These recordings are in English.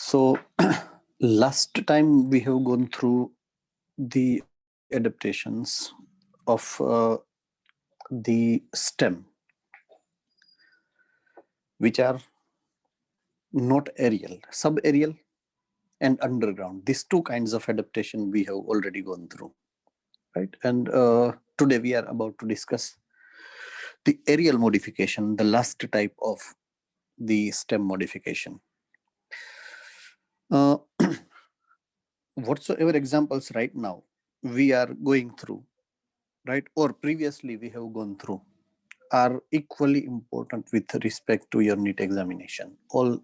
So last time we have gone through the adaptations of the stem, which are not aerial, subaerial and underground. These two kinds of adaptation we have already gone through, right? And today we are about to discuss the aerial modification, the last type of the stem modification. Whatsoever examples right now we are going through, right, or previously we have gone through, are equally important with respect to your NEET examination. All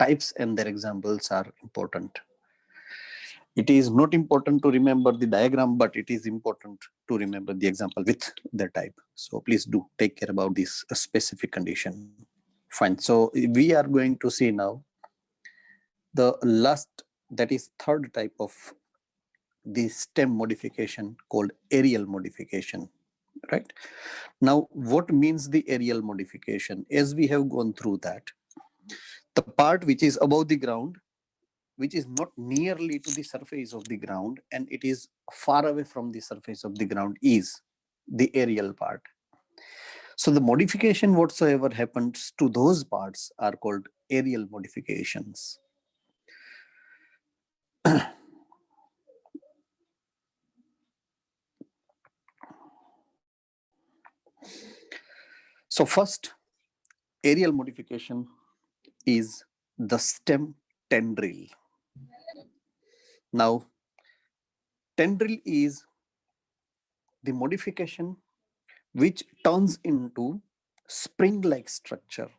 types and their examples are important. It is not important to remember the diagram, but it is important to remember the example with the type. So please do take care about this specific condition. Fine. So we are going to see now the last, that is third type of the stem modification called aerial modification. Right now, what means the aerial modification? As we have gone through that, the part which is above the ground, which is not nearly to the surface of the ground and it is far away from the surface of the ground, is the aerial part. So the modification whatsoever happens to those parts are called aerial modifications. So first, aerial modification is the stem tendril. Now, tendril is the modification which turns into spring-like structure,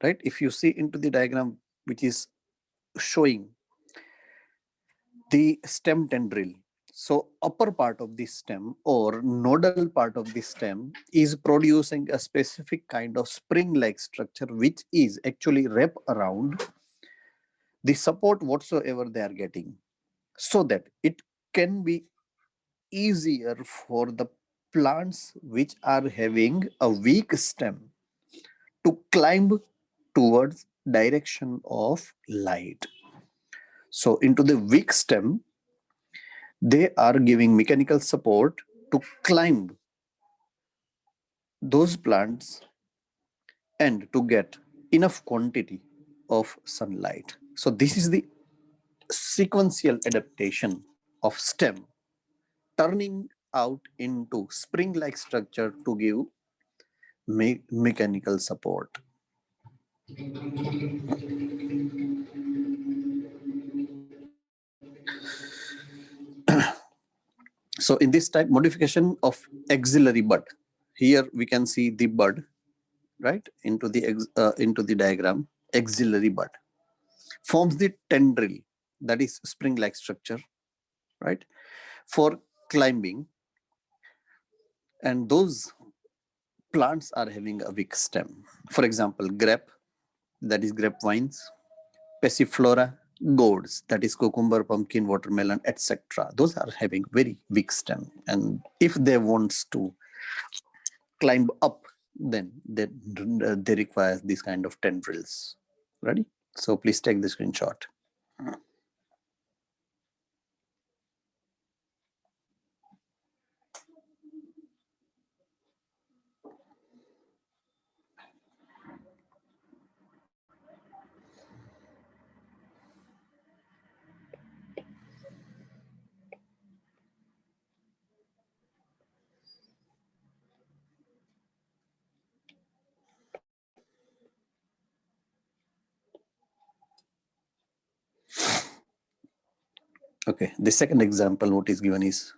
right? If you see into the diagram which is showing the stem tendril, so upper part of the stem or nodal part of the stem is producing a specific kind of spring-like structure which is actually wrapped around the support whatsoever they are getting, so that it can be easier for the plants which are having a weak stem to climb towards direction of light. So into the weak stem, they are giving mechanical support to climb those plants and to get enough quantity of sunlight. So this is the sequential adaptation of stem turning out into spring-like structure to give mechanical support. So in this type modification of axillary bud, here we can see the bud, right, into the diagram. Axillary bud forms the tendril, that is spring-like structure, right, for climbing, and those plants are having a weak stem. For example, grape, that is grapevines, passiflora, gourds, that is cucumber, pumpkin, watermelon, etc. Those are having very weak stem, and if they wants to climb up, then they require this kind of tendrils. Ready? So please take the screenshot. Okay, the second example what is given is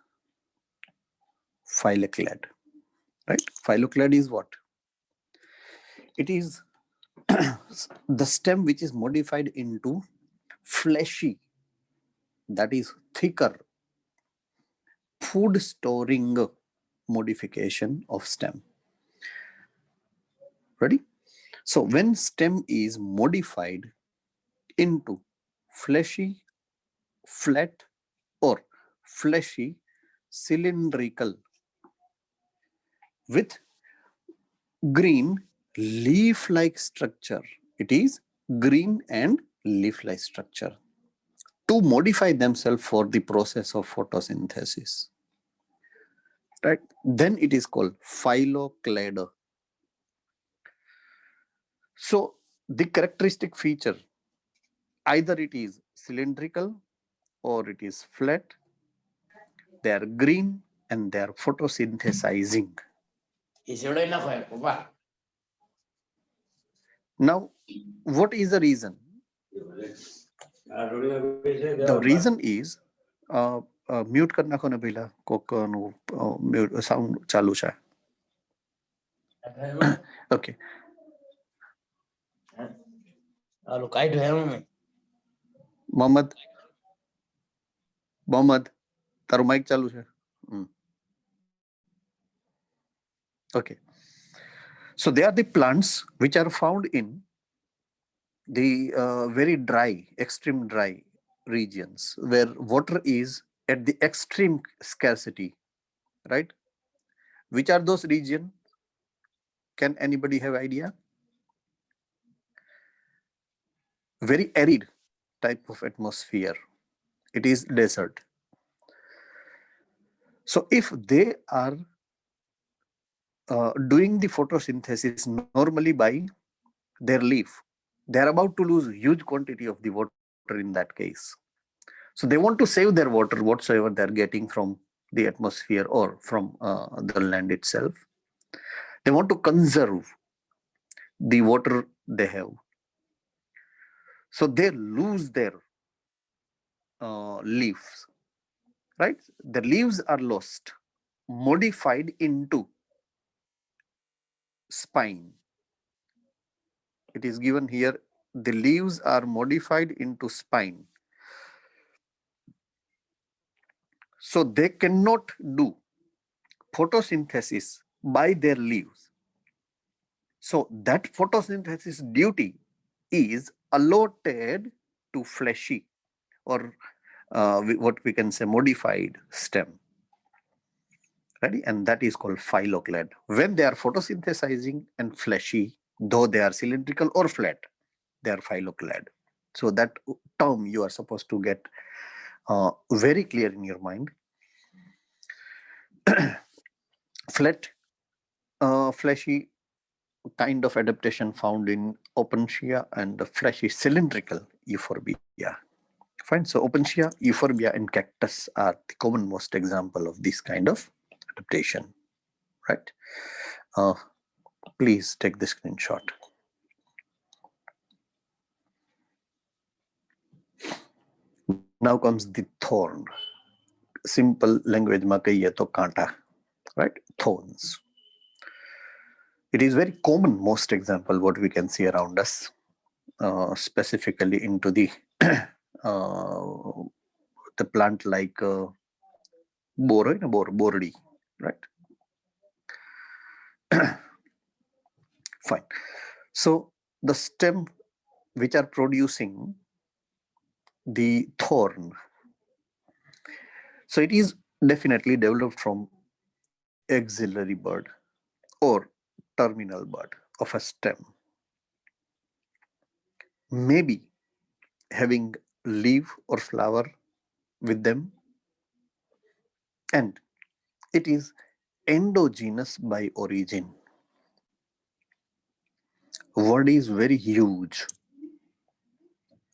Phylloclade, right? Phylloclade is what? It is the stem which is modified into fleshy, that is thicker, food storing modification of stem. Ready? So when stem is modified into fleshy, flat or fleshy, cylindrical with green leaf-like structure, it is green and leaf-like structure to modify themselves for the process of photosynthesis. Right? Then it is called Phylloclade. So the characteristic feature, either it is cylindrical or it is flat, they are green and they are photosynthesizing. Now, what is the reason? The reason is mute करना को ना पहला Coke mute sound चालू है. Okay. Mohammed, तारू mic चालू है. Okay. So they are the plants which are found in the very dry, extreme dry regions where water is at the extreme scarcity, right? Which are those regions? Can anybody have idea? Very arid type of atmosphere. It is desert. So if they are doing the photosynthesis normally by their leaf, they are about to lose huge quantity of the water in that case. So they want to save their water whatsoever they are getting from the atmosphere or from the land itself. They want to conserve the water they have. So they lose their leaves, right? The leaves are lost, modified into spine. It is given here, the leaves are modified into spine. So they cannot do photosynthesis by their leaves. So that photosynthesis duty is allotted to fleshy or what we can say modified stem. Ready? And that is called Phylloclade. When they are photosynthesizing and fleshy, though they are cylindrical or flat, they are Phylloclade. So that term you are supposed to get very clear in your mind. Flat, fleshy kind of adaptation found in Opuntia and the fleshy cylindrical Euphorbia. Fine. So Opuntia, Euphorbia, and cactus are the commonmost example of this kind of adaptation. Right. Please take the screenshot. Now comes the thorn. Simple language ma kahiye to kanta, right? Thorns. It is very common, most example what we can see around us, specifically into the plant like bordi, right? Fine. So the stem which are producing the thorn, so it is definitely developed from axillary bud or terminal bud of a stem, maybe having leaf or flower with them, and it is endogenous by origin. Word is very huge,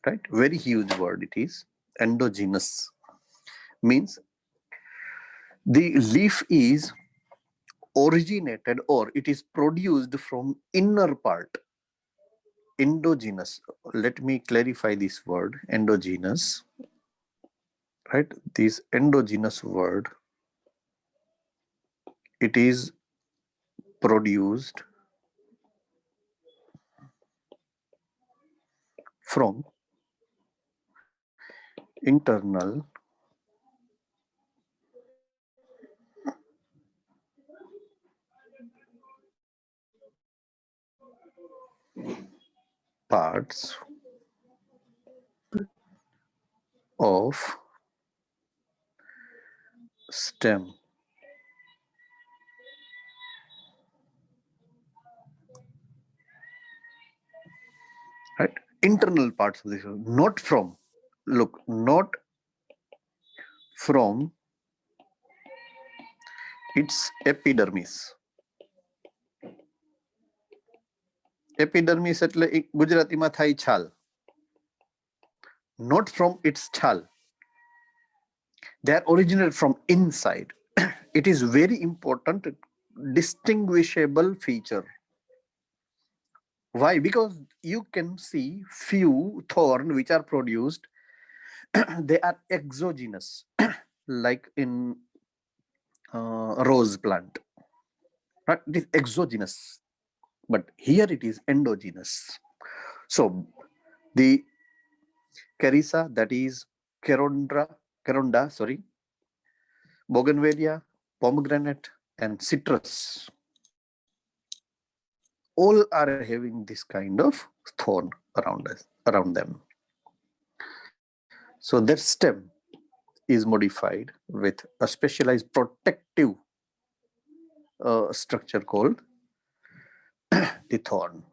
right? Very huge word it is. Endogenous means the leaf is originated or it is produced from inner part. Endogenous. Let me clarify this word, endogenous. Right? This endogenous word, it is produced from internal parts of stem. Right? internal parts of the cell, not from, look, not from its epidermis. Epidermis એટલે ગુજરાતીમાં થાય છાલ. Not from its છાલ. They are originated from inside. It is very important, distinguishable feature. Why? Because you can see few thorn which are produced, they are exogenous, like in rose plant. Right? It is exogenous, but here it is endogenous. So the Carissa, that is Caronda, sorry, Bougainvillea, pomegranate, and citrus, all are having this kind of thorn around them. So their stem is modified with a specialized protective structure called the thorn,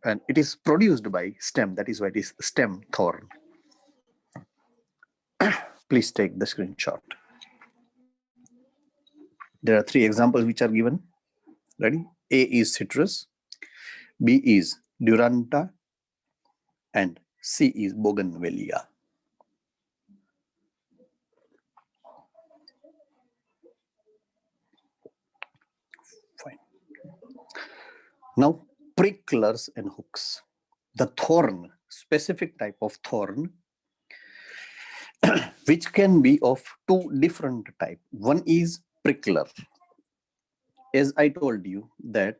and it is produced by stem. That is why it is stem thorn. Please take the screenshot. There are 3 examples which are given. Ready? A is citrus, B is duranta, and C is bougainvillea. Fine. Now, pricklers and hooks. The thorn, specific type of thorn, which can be of 2 different types. One is prickler. As I told you that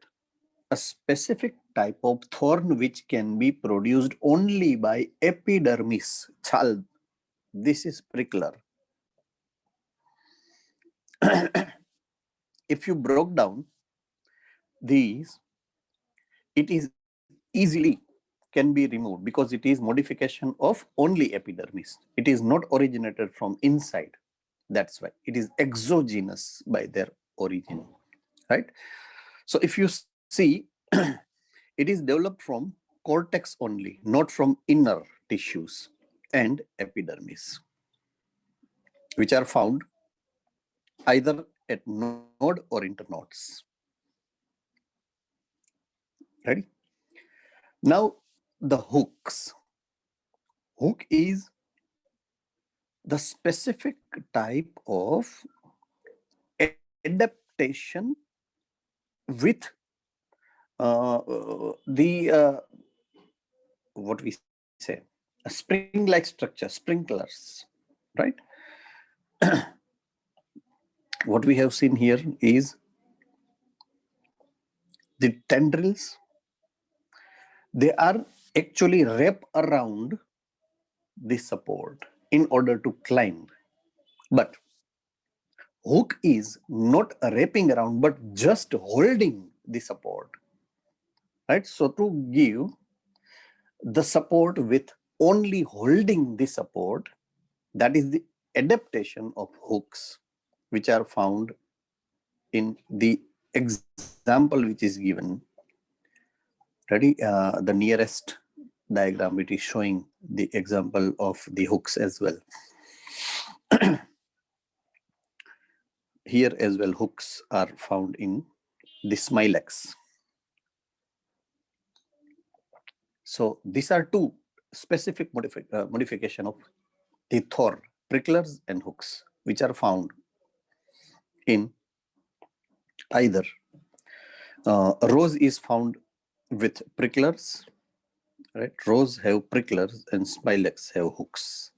a specific type of thorn which can be produced only by epidermis, chal, this is prickler. If you broke down these, it is easily can be removed because it is modification of only epidermis. It is not originated from inside. That's why it is exogenous by their origin, right? So if you see, it is developed from cortex only, not from inner tissues and epidermis, which are found either at node or internodes. Ready? Now, the hooks. Hook is the specific type of adaptation with what we say, a spring-like structure, sprinklers, right? What we have seen here is the tendrils. They are actually wrapped around the support in order to climb. But hook is not wrapping around, but just holding the support, right? So to give the support with only holding the support, that is the adaptation of hooks, which are found in the example which is given. Ready? The nearest diagram, it is showing the example of the hooks as well. Here as well, hooks are found in the smilex. So these are 2 specific modification of the thorn, pricklers and hooks, which are found in either rose is found with pricklers, right? Rose have pricklers and smilex have hooks.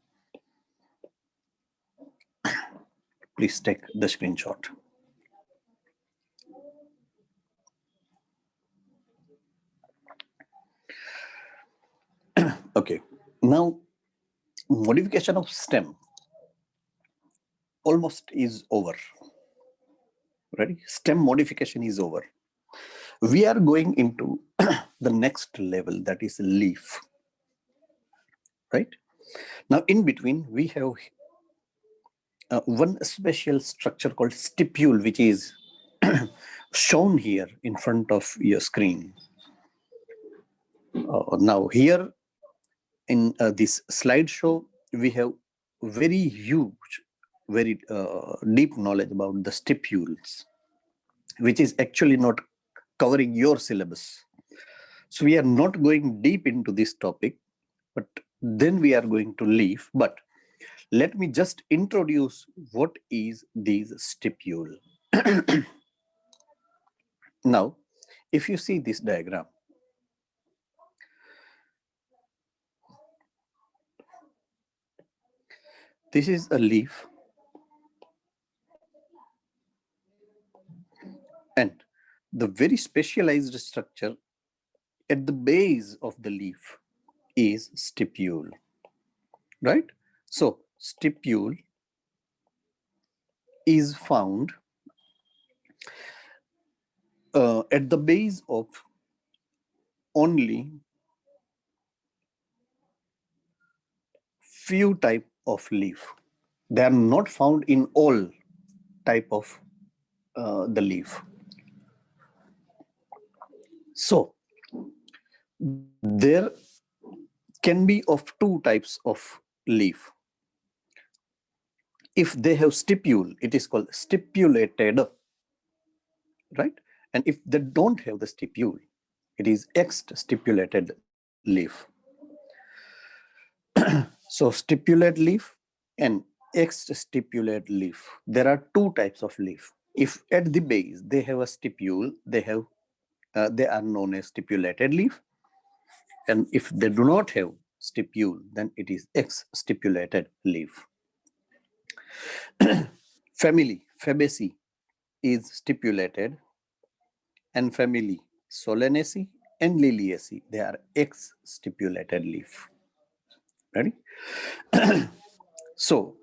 Please take the screenshot. Okay, now modification of stem almost is over. Ready? Stem modification is over. We are going into the next level, that is leaf, right? Now in between we have one special structure called stipule, which is shown here in front of your screen. Now here in this slideshow, we have very huge, very deep knowledge about the stipules, which is actually not covering your syllabus. So we are not going deep into this topic, but then we are going to leave. But let me just introduce what is these stipule. Now, if you see this diagram, this is a leaf, and the very specialized structure at the base of the leaf is stipule, right? So stipule is found at the base of only few type of leaf. They are not found in all type of the leaf. So there can be of two types of leaf. If they have stipule, it is called stipulated, right? And if they don't have the stipule, it is ex-stipulated leaf. So stipulate leaf and ex-stipulate leaf. There are two types of leaf. If at the base they have a stipule, they are known as stipulated leaf. And if they do not have stipule, then it is ex-stipulated leaf. Family Fabaceae is stipulated, and family Solanaceae and Liliaceae, they are ex-stipulated leaf. Ready? So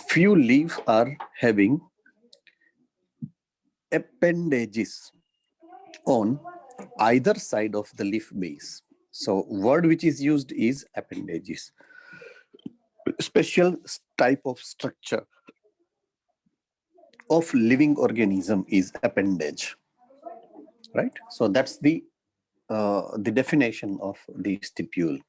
few leaves are having appendages on either side of the leaf base. So word which is used is appendages. Special type of structure of living organism is appendage, right? So that's the definition of the stipule.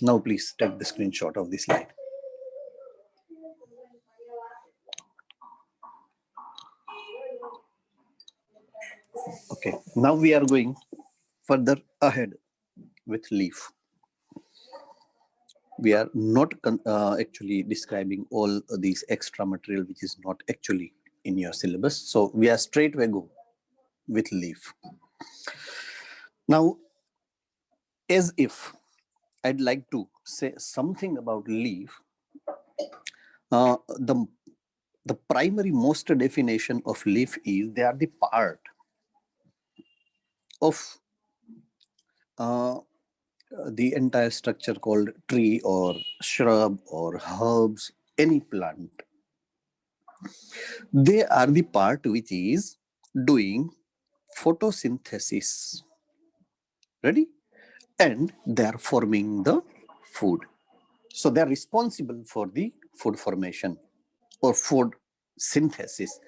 Now please take the screenshot of this slide. Okay, now we are going further ahead with leaf. We are not actually describing all these extra material which is not actually in your syllabus. So we are straightway go with leaf. Now, as if I'd like to say something about leaf, the primary most definition of leaf is they are the part of the entire structure called tree or shrub or herbs, any plant. They are the part which is doing photosynthesis. Ready? And they are forming the food. So they are responsible for the food formation or food synthesis.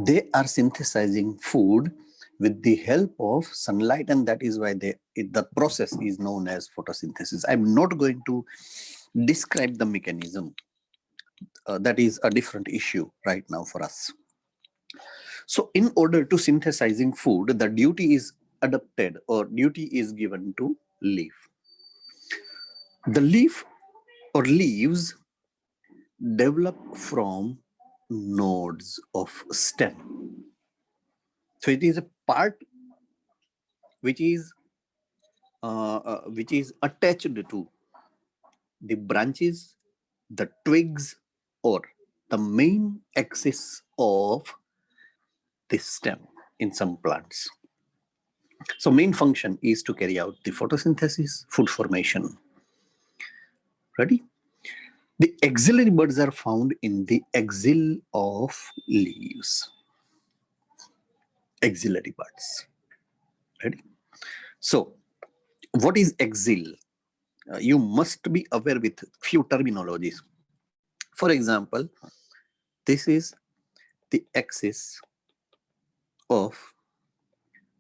They are synthesizing food with the help of sunlight, and that is why the process is known as photosynthesis. I'm not going to describe the mechanism. That is a different issue right now for us. So in order to synthesizing food, the duty is adapted or duty is given to leaf. The leaf or leaves develop from nodes of stem. So it is a part which is attached to the branches, the twigs, or the main axis of the stem in some plants. So main function is to carry out the photosynthesis, food formation. Ready? The axillary buds are found in the axil of leaves. Axillary buds. Ready? So what is axil? You must be aware with few terminologies. For example, this is the axis of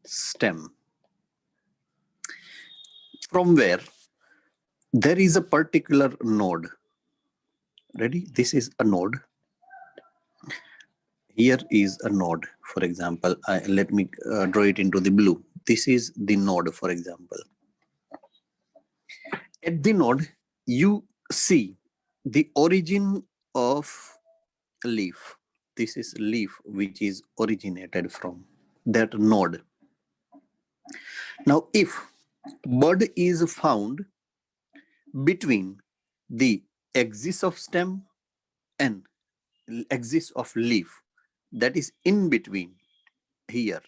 stem, from where there is a particular node. Ready? This is a node. Here is a node. For example, let me draw it into the blue. This is the node, for example. At the node, you see the origin of leaf. This is leaf which is originated from that node. Now, if bud is found between the axis of stem and axis of leaf, that is in between here.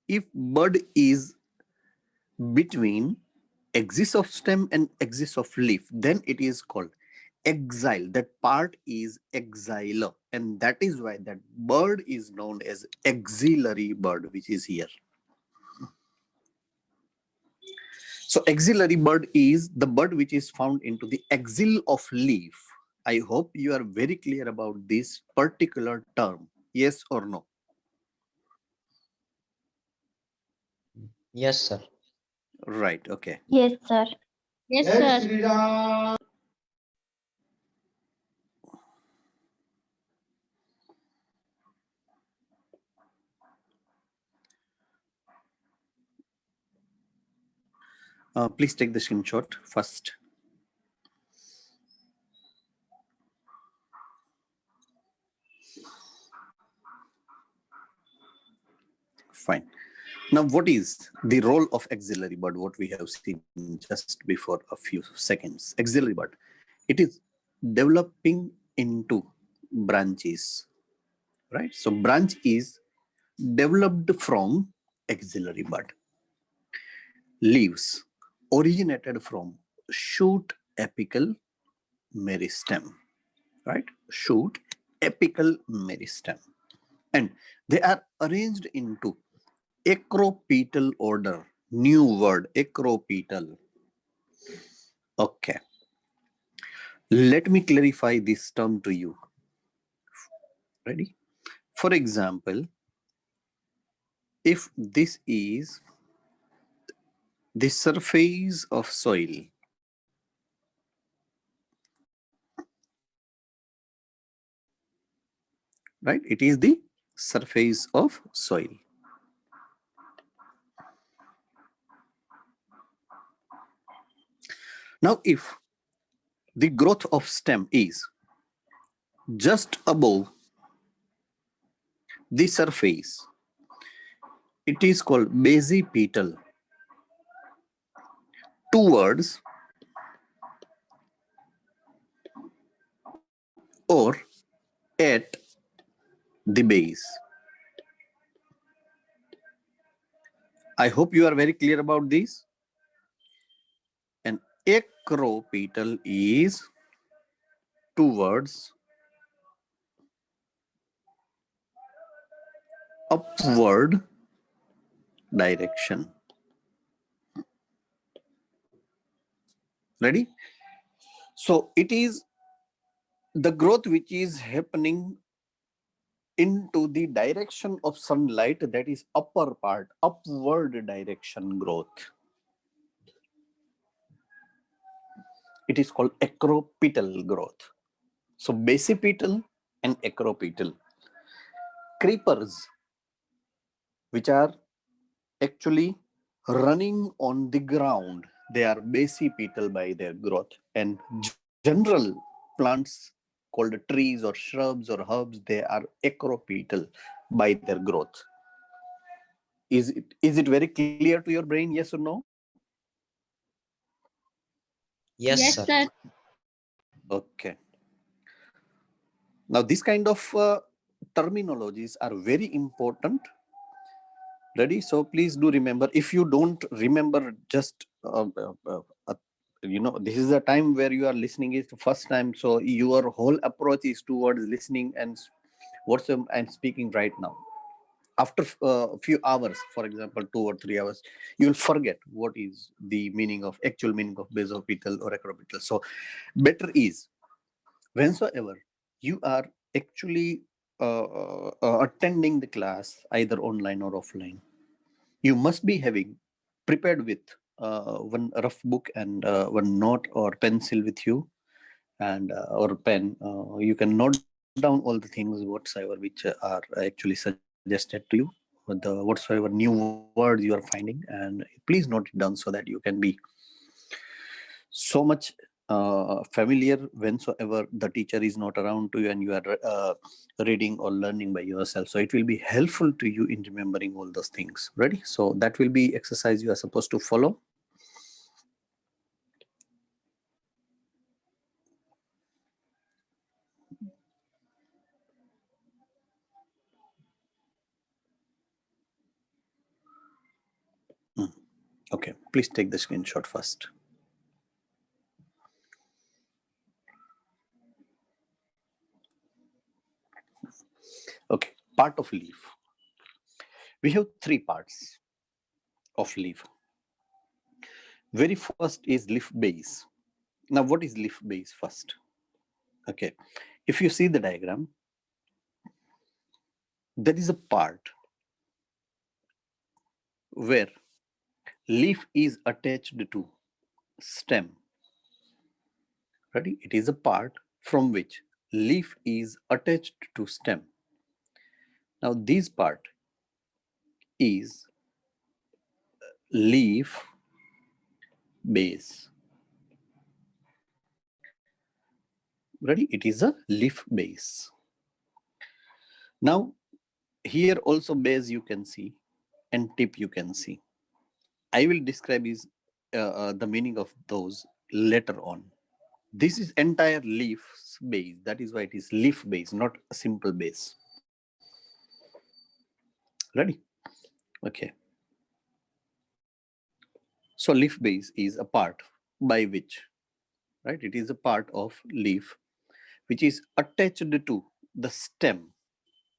If bud is between axis of stem and axis of leaf, then it is called axile. That part is axilla, and that is why that bird is known as axillary bird, which is here. So axillary bird is the bird which is found into the axil of leaf. I hope you are very clear about this particular term. Yes or no? Yes, sir. Right. Okay. Yes, sir. Yes, sir. Please take the screenshot first. Fine. Now, what is the role of axillary bud? What we have seen just before a few seconds. Axillary bud, it is developing into branches, right? So branch is developed from axillary bud. Leaves originated from shoot apical meristem, right? Shoot apical meristem, and they are arranged into acropetal order. New word, acropetal. Okay. Let me clarify this term to you. Ready? For example, if this is the surface of soil, right? It is the surface of soil. Now, if the growth of stem is just above the surface, it is called basipetal. Two words, or at the base. I hope you are very clear about this. And acropetal is two words, upward direction. Ready? So it is the growth which is happening into the direction of sunlight, that is upper part, upward direction growth. It is called acropetal growth. So basipetal and acropetal. Creepers, which are actually running on the ground, they are basipetal by their growth, and general plants called trees or shrubs or herbs, they are acropetal by their growth. Is it very clear to your brain? Yes or no? Yes, Yes, sir. sir. Okay. Now, this kind of terminologies are very important. Ready? So please do remember. If you don't remember, just this is a time where you are listening it the first time. So your whole approach is towards listening and what I'm speaking right now. After a few hours, for example, 2 or 3 hours, you will forget what is the actual meaning of basipetal or acropetal. So better is, whensoever you are actually attending the class either online or offline, you must be having prepared with one rough book and one note or pencil with you, and or pen. You can note down all the things whatsoever which are actually suggested to you, the whatsoever new words you are finding, and please note it down so that you can be so much familiar whensoever the teacher is not around to you and you are reading or learning by yourself. So it will be helpful to you in remembering all those things. Ready? So that will be exercise you are supposed to follow. Okay, please take the screenshot first. Okay, part of leaf. We have three parts of leaf. Very first is leaf base. Now, what is leaf base first? Okay, if you see the diagram, there is a part where leaf is attached to stem. Ready? It is a part from which leaf is attached to stem. Now, this part is leaf base. Ready? It is a leaf base. Now, here also base you can see and tip you can see. I will describe the meaning of those later on. This is entire leaf base. That is why it is leaf base, not a simple base. Ready? Okay. So leaf base is a part by which, right? It is a part of leaf which is attached to the stem,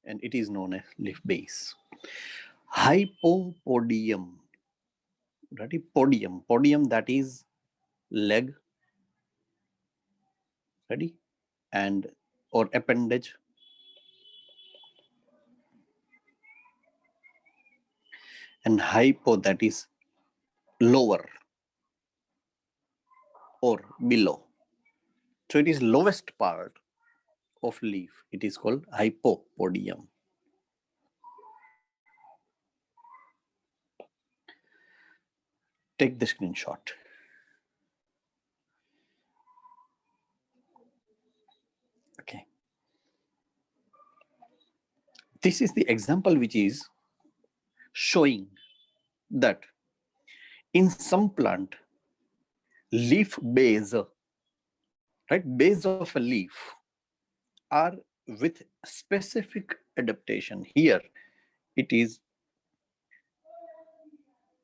and it is known as leaf base. Hypopodium. Ready? Podium. Podium, that is leg. Ready? And or appendage. And hypo, that is lower or below. So it is lowest part of leaf. It is called hypopodium. Take the screenshot. Okay. This is the example which is showing that in some plant, leaf base, right, base of a leaf are with specific adaptation. Here it is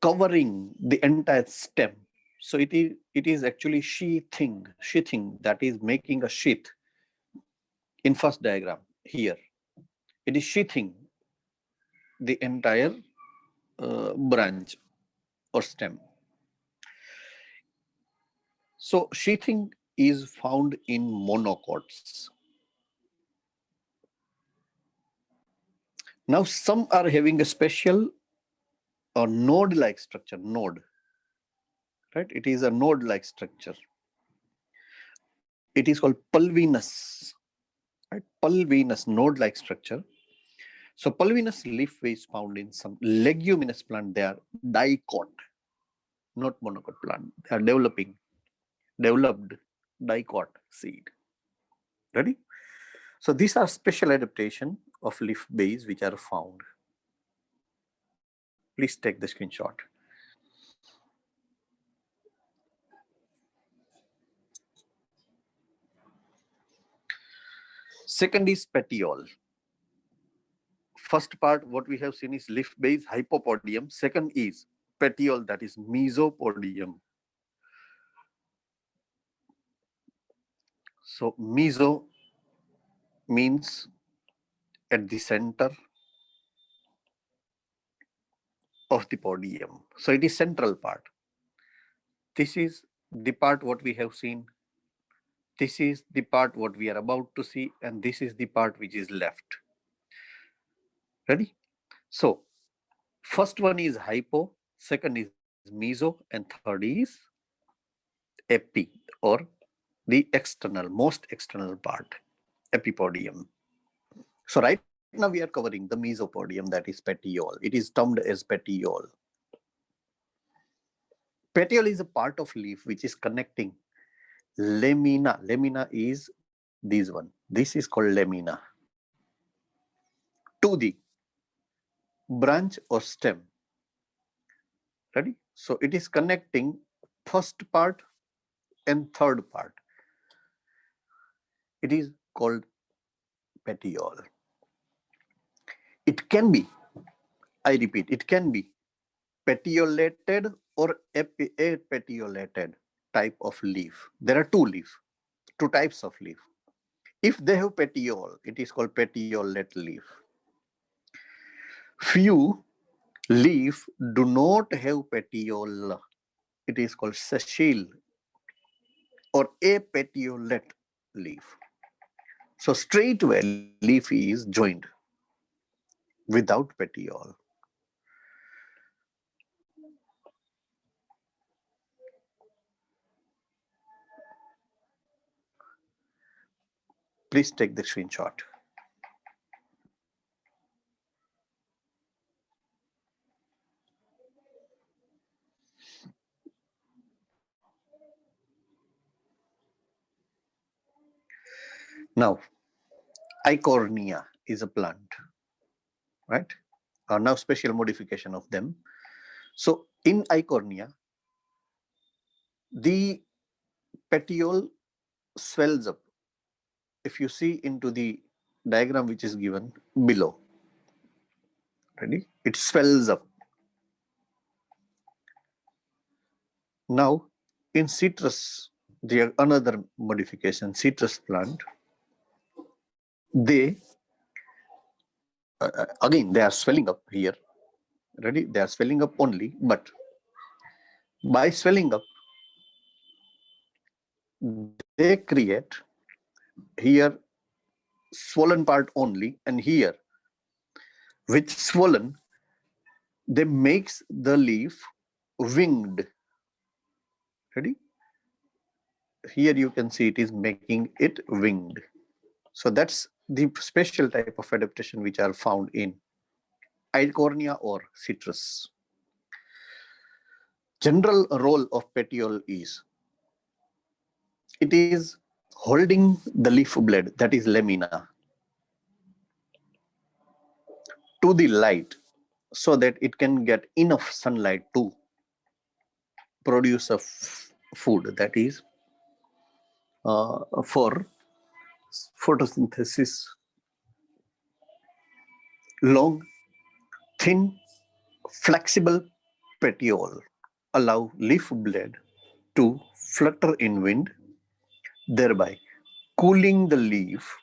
covering the entire stem. So it is actually sheathing, that is making a sheath. In first diagram here, it is sheathing the entire branch or stem. So sheathing is found in monocots. Now some are having a special node-like structure, right? It is a node-like structure. It is called pulvinous, right? Pulvinous node-like structure. So pulvinous leaf is found in some leguminous plant. They are dicot, not monocot plant. They are developed dicot seed. Ready? So these are special adaptation of leaf base which are found. Please take the screenshot. Second is petiole. First part, what we have seen is leaf base, hypopodium. Second is petiole, that is mesopodium. So meso means at the center of the podium. So it is central part. This is the part what we have seen. This is the part what we are about to see, and this is the part which is left. Ready? So first one is hypo, second is meso, and third is epi, or the external, most external part, epipodium. So right now we are covering the mesopodium, that is petiole. It is termed as petiole. Petiole is a part of leaf which is connecting lamina. Lamina is this one. This is called lamina to the branch or stem. Ready? So it is connecting first part and third part. It is called petiole. It can be, I repeat, it can be petiolated or apetiolated type of leaf. There are two types of leaf. If they have petiole, it is called petiolate leaf. Few leaf do not have petiole. It is called sessile or apetiolate leaf. So straightway leaf is joined without petiole. Please take the screenshot. Now, Eichhornia is a plant, right? Now special modification of them. So in Eichhornia, the petiole swells up. If you see into the diagram which is given below, ready? It swells up. Now in citrus, there another modification, citrus plant, they again they are swelling up here. Ready? They are swelling up only, but by swelling up, they create here swollen part only, and here with swollen, they makes the leaf winged. Ready? Here you can see it is making it winged. So that's the special type of adaptation which are found in Eichhornia or citrus. General role of petiole is it is holding the leaf blade, that is lamina, to the light so that it can get enough sunlight to produce a food, that is for photosynthesis. Long, thin, flexible petiole allow leaf blade to flutter in wind, thereby cooling the leaf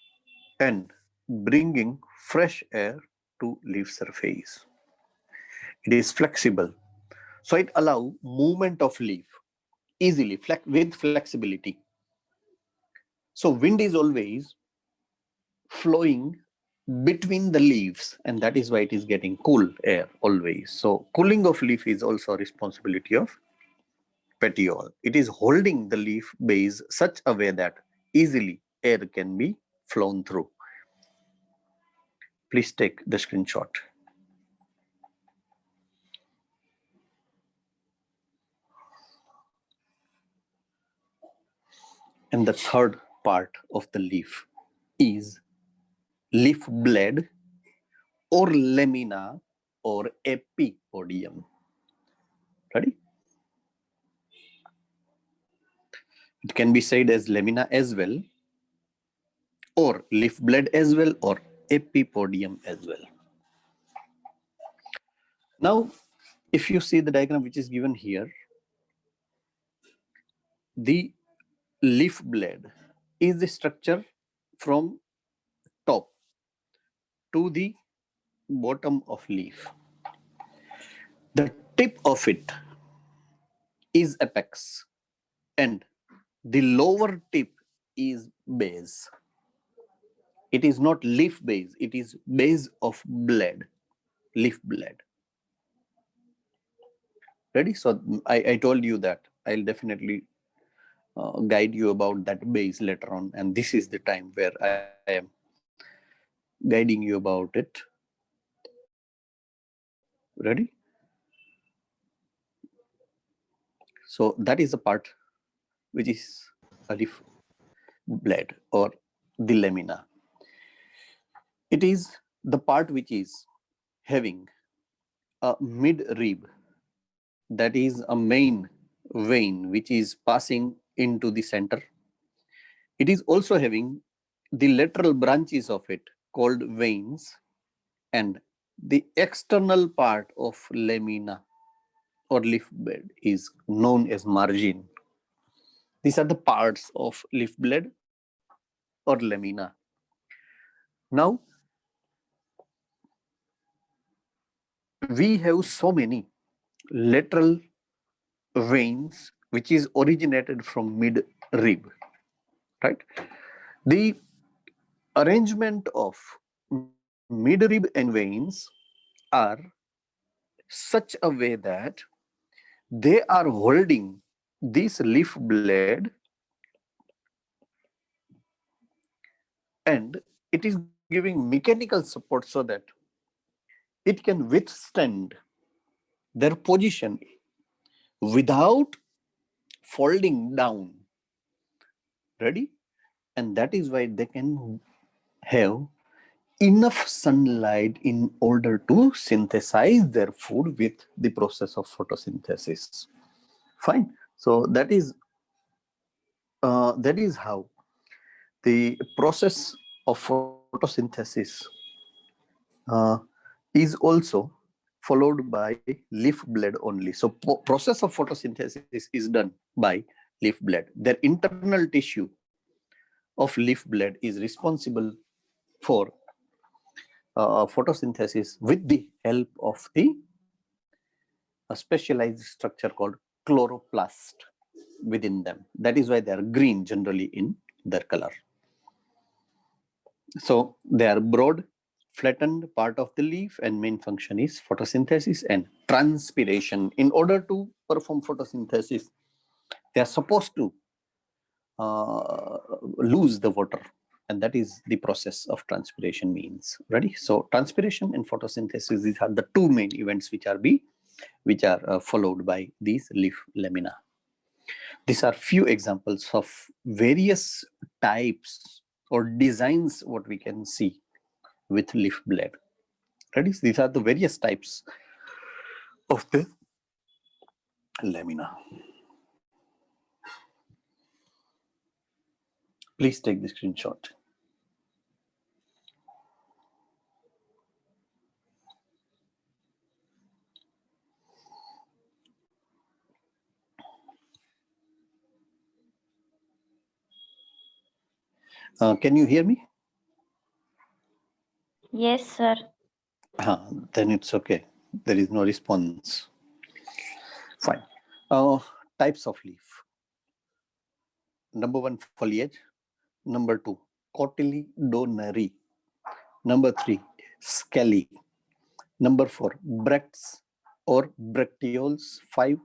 and bringing fresh air to leaf surface. It is flexible, so it allows movement of leaf easily with flexibility. So wind is always flowing between the leaves, and that is why it is getting cool air always. So cooling of leaf is also a responsibility of petiole. It is holding the leaf base such a way that easily air can be flown through. Please take the screenshot. And the third part of the leaf is leaf blade or lamina or epipodium. Ready? It can be said as lamina as well, or leaf blade as well, or epipodium as well. Now, if you see the diagram which is given here, the leaf blade is the structure from top to the bottom of leaf. The tip of it is apex and the lower tip is base. It is not leaf base, it is base of blade. leaf blade. Ready? So I told you that I'll definitely guide you about that base later on, and this is the time where I am guiding you about it. Ready? So that is the part which is a leaf blade or the lamina. It is the part which is having a mid rib, that is a main vein which is passing into the center. It is also having the lateral branches of it called veins, and the external part of lamina or leaf blade is known as margin. These are the parts of leaf blade or lamina. Now, we have so many lateral veins which is originated from mid rib, right? The arrangement of mid rib and veins are such a way that they are holding this leaf blade, and it is giving mechanical support so that it can withstand their position without folding down. Ready? And that is why they can have enough sunlight in order to synthesize their food with the process of photosynthesis. Fine. So that is how the process of photosynthesis is also followed by leaf blade only. So process of photosynthesis is done by leaf blade. Their internal tissue of leaf blade is responsible for photosynthesis with the help of a specialized structure called chloroplast within them. That is why they are green generally in their color. So they are broad, flattened part of the leaf, and main function is photosynthesis and transpiration. In order to perform photosynthesis, they are supposed to lose the water, and that is the process of transpiration means. Ready? So transpiration and photosynthesis, these are the two main events which are followed by these leaf lamina. These are few examples of various types or designs what we can see with leaf blade. Ready? These are the various types of the lamina. Please take the screenshot. Can you hear me? Yes, sir. Then it's okay. There is no response. Fine. Types of leaf. Number one, foliage. Number two, cotyledonary. Number three, scaly. Number four, bracts or bracteoles. 5.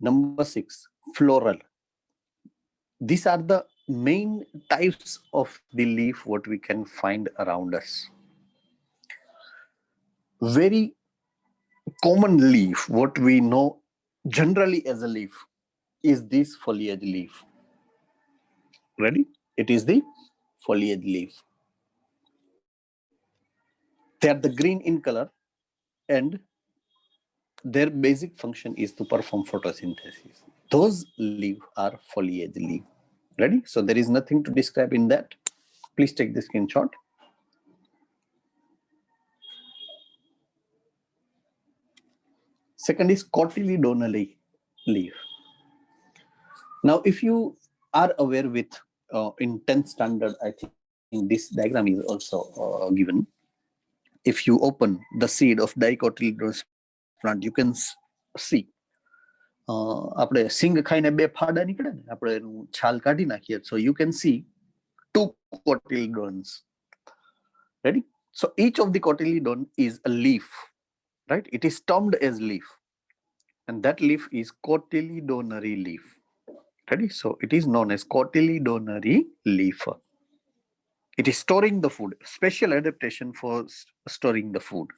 Number 6, floral. These are the main types of the leaf what we can find around us. Very common leaf, what we know generally as a leaf, is this foliage leaf. Ready? It is the foliage leaf. They are the green in color, and their basic function is to perform photosynthesis. Those leaves are foliage leaf. Ready? So there is nothing to describe in that. Please take the screenshot. Second is cotyledonary leaf. Now, if you are aware with in 10th standard, I think this diagram is also given. If you open the seed of dicotyledonous plant, you can see આપણે સિંગ ખાઈને બે ફાડા નીકળે ને, આપણે એનું છાલ કાઢી નાખીએ. So you can see 2 cotyledons. Ready? So each of the cotyledon is a leaf, right? It is termed as leaf, and that leaf is cotyledonary leaf. Ready? So it is known as cotyledonary leaf. It is storing the food, special adaptation for storing the food.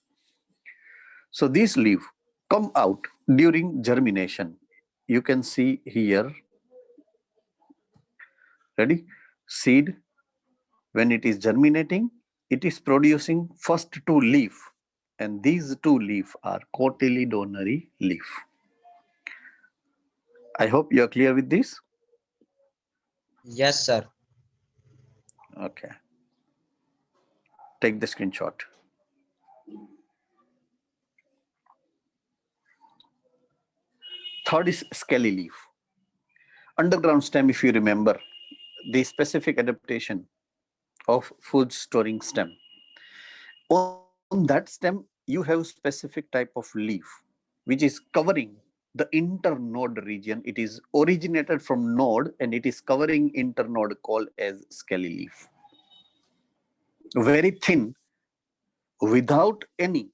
So these leaves come out during germination. You can see here, ready? Seed, when it is germinating, it is producing first two leaf, and these two leaf are cotyledonary leaf. I hope you are clear with this. Yes, sir. Okay. Take the screenshot. Third is scaly leaf. Underground stem, if you remember, the specific adaptation of food storing stem. On that stem, you have specific type of leaf, which is covering the internode region. It is originated from node and it is covering internode called as scaly leaf. Very thin, without any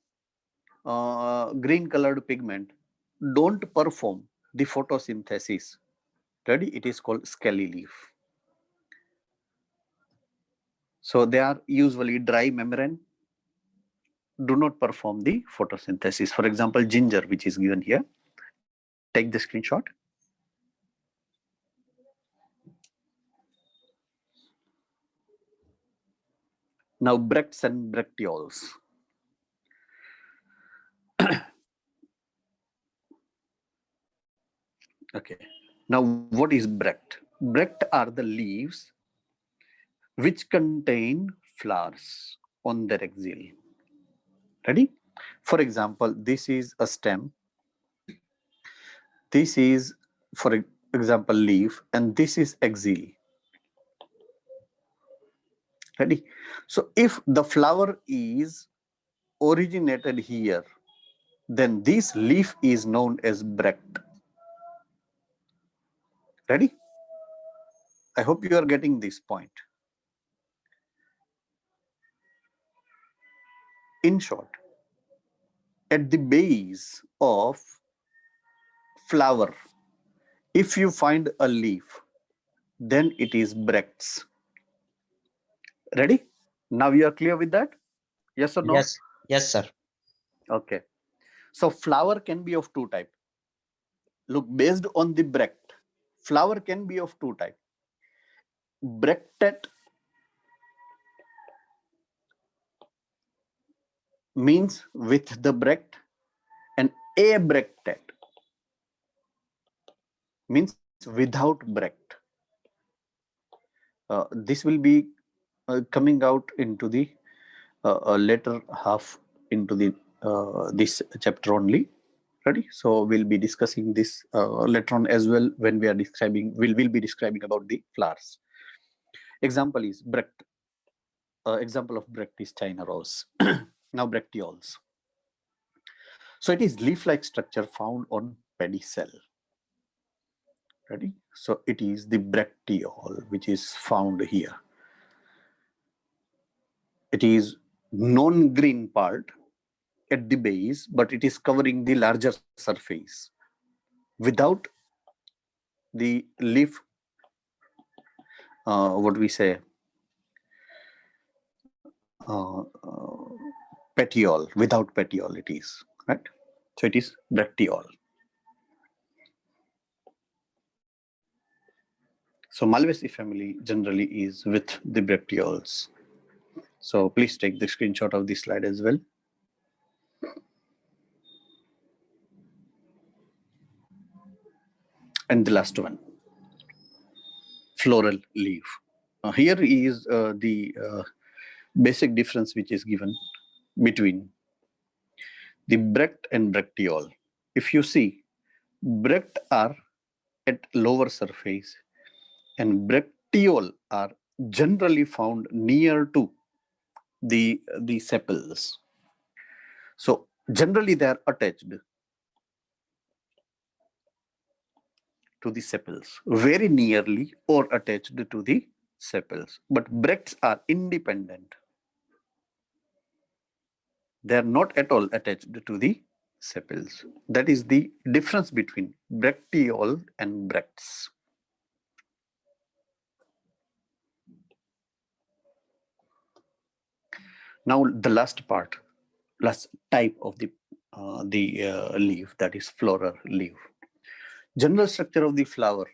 green colored pigment, don't perform the photosynthesis. Ready? It is called scaly leaf. So they are usually dry membrane, do not perform the photosynthesis. For example, ginger, which is given here. Take the screenshot. Now, bracts and bracteoles. Okay. Now, what is bract? Bract are the leaves which contain flowers on their axil. Ready? For example, this is a stem. This is, for example, leaf, and this is axil. Ready? So, if the flower is originated here, then this leaf is known as bract. Ready? I hope you are getting this point. In short, at the base of flower, if you find a leaf, then it is bracts. Ready? Now you are clear with that? Yes or no? Yes. Yes, sir. Okay. So flower can be of two types. Look, based on the bract, flower can be of two types. Bractet means with the bract, and abractet means without bract. This will be coming out into the later half into the this chapter only. Ready? So we'll be discussing this later on as well when we are describing. We'll be describing about the flowers. Example is bract. Example of bract is China rose. Now bracteoles. So it is leaf-like structure found on pedicel. Ready? So it is the bracteole which is found here. It is non-green part at the base, but it is covering the larger surface without the leaf, what we say, petiole. Without petiole it is, right? So it is bracteole. So Malvaceae family generally is with the bracteoles. So please take the screenshot of this slide as well. And the last one, floral leaf. Here is the basic difference which is given between the bract and bracteole. If you see, bract are at lower surface and bracteole are generally found near to the sepals. So generally they are attached to the sepals, very nearly or attached to the sepals, but bracts are independent. They are not at all attached to the sepals. That is the difference between bracteole and bracts. Now the last part, last type of the leaf, that is floral leaf. General structure of the flower,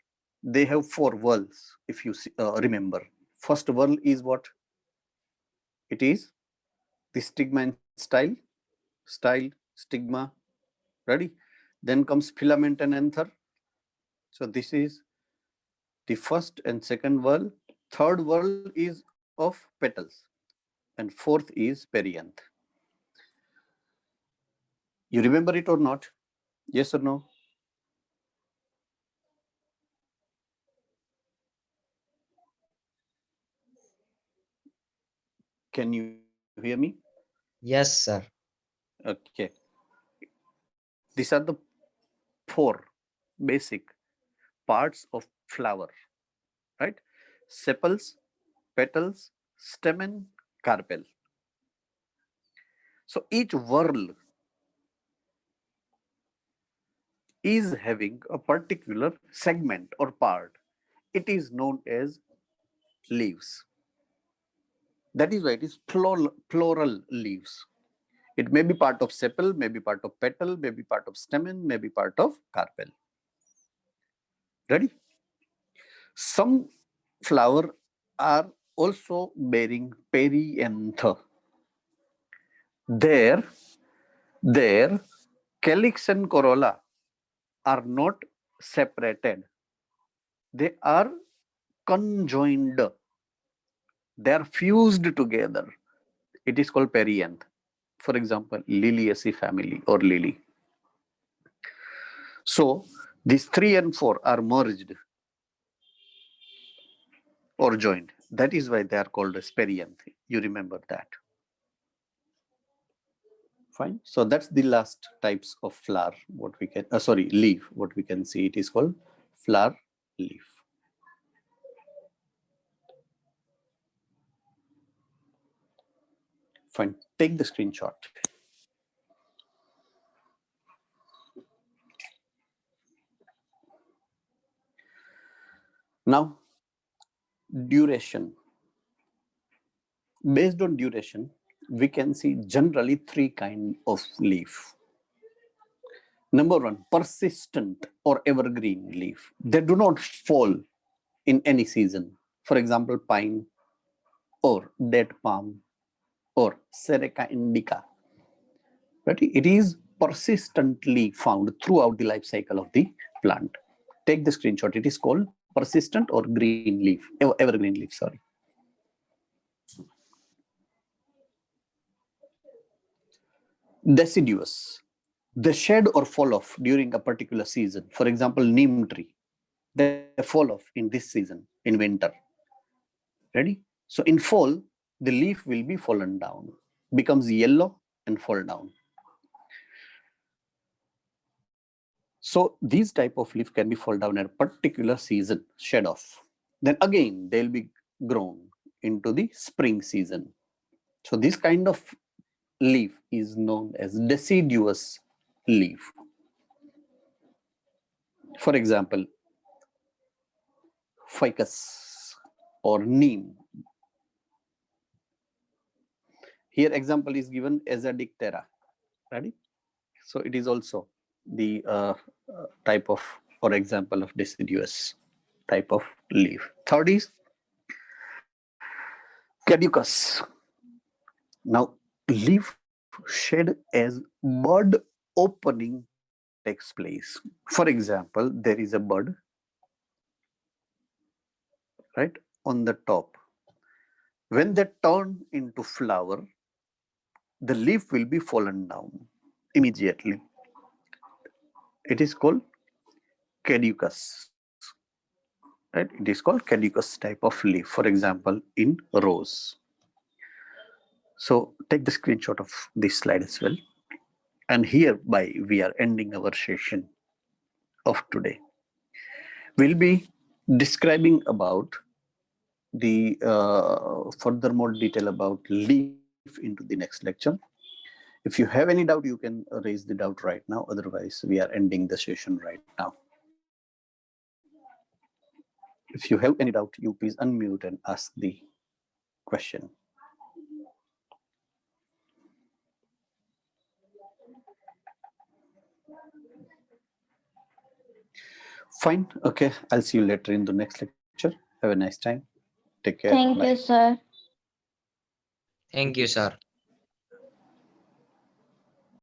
they have 4 whorls. If you remember, first whorl is what? It is the stigma and style, stigma. Ready? Then comes filament and anther. So this is the first and second whorl. Third whorl is of petals, and fourth is perianth. You remember it or not? Yes or no? Can you hear me? Yes, sir. Okay. These are the 4 basic parts of flower, right? Sepals, petals, stamen, carpel. So each whorl is having a particular segment or part. It is known as leaves. That is why it is plural leaves. It may be part of sepal, may be part of petal, may be part of stamen, may be part of carpel. Ready? Some flower are also bearing periantha. Their calyx and corolla are not separated. They are conjoined. They are fused together. It is called perianth. For example, Liliaceae family or lily. So these 3 and 4 are merged or joined. That is why they are called as perianth. You remember that. Fine. So that's the last types of flower. What we can, leaf. What we can see, it is called flower leaf. Fine. Take the screenshot. Now, duration. Based on duration, we can see generally 3 kinds of leaf. Number 1, persistent or evergreen leaf. They do not fall in any season. For example, pine or date palm or Seneca indica. But it is persistently found throughout the life cycle of the plant. Take the screenshot. It is called persistent or green leaf, evergreen leaf, sorry. Deciduous. They shed or fall off during a particular season. For example, neem tree. They fall off in this season, in winter. Ready? So in fall, the leaf will be fallen down, becomes yellow and fall down. So these type of leaf can be fall down at a particular season, shed off. Then again, they'll be grown into the spring season. So this kind of leaf is known as deciduous leaf. For example, ficus or neem. Here example is given as a dictera. Ready? So it is also the type of or example of deciduous type of leaf. Third is caducus. Now leaf shed as bud opening takes place. For example, there is a bud right on the top. When they turn into flower, the leaf will be fallen down immediately. It is called caducus. Right? It is called caducus type of leaf. For example, in rose. So take the screenshot of this slide as well. And hereby we are ending our session of today. We'll be describing about the further more detail about leaf into the next lecture. If you have any doubt, you can raise the doubt right now. Otherwise, we are ending the session right now. If you have any doubt, you please unmute and ask the question. Fine. Okay. I'll see you later in the next lecture. Have a nice time. Take care. Thank Bye. you, sir. Thank you, sir.